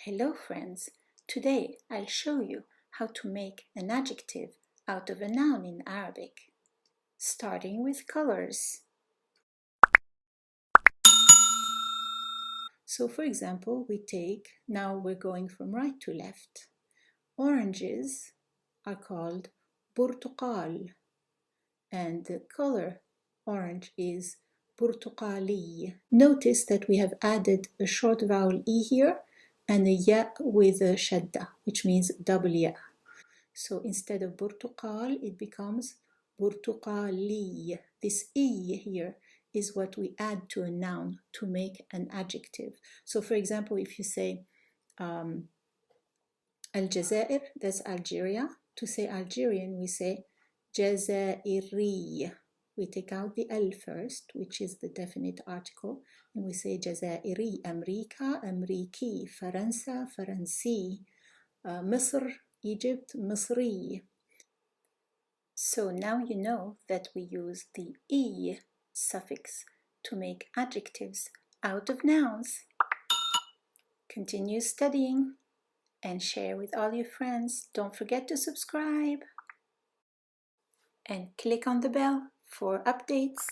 Hello friends, today I'll show you how to make an adjective out of a noun in Arabic, starting with colors. So for example, now we're going from right to left. Oranges are called برتقال, and the color orange is برتقالي. Notice that we have added a short vowel E here and a ya with a shadda, which means double ya. So instead of برتقال, it becomes برتقالي. This E here is what we add to a noun to make an adjective. So for example, if you say Aljazair, that's Algeria. To say Algerian, we say جزائري. We take out the L first, which is the definite article, and we say جزائري. أمريكا, أمريكي. فرنسا, فرنسي. مصر, Egypt, مصري. So now you know that we use the E suffix to make adjectives out of nouns. Continue studying and share with all your friends. Don't forget to subscribe and click on the bell for updates.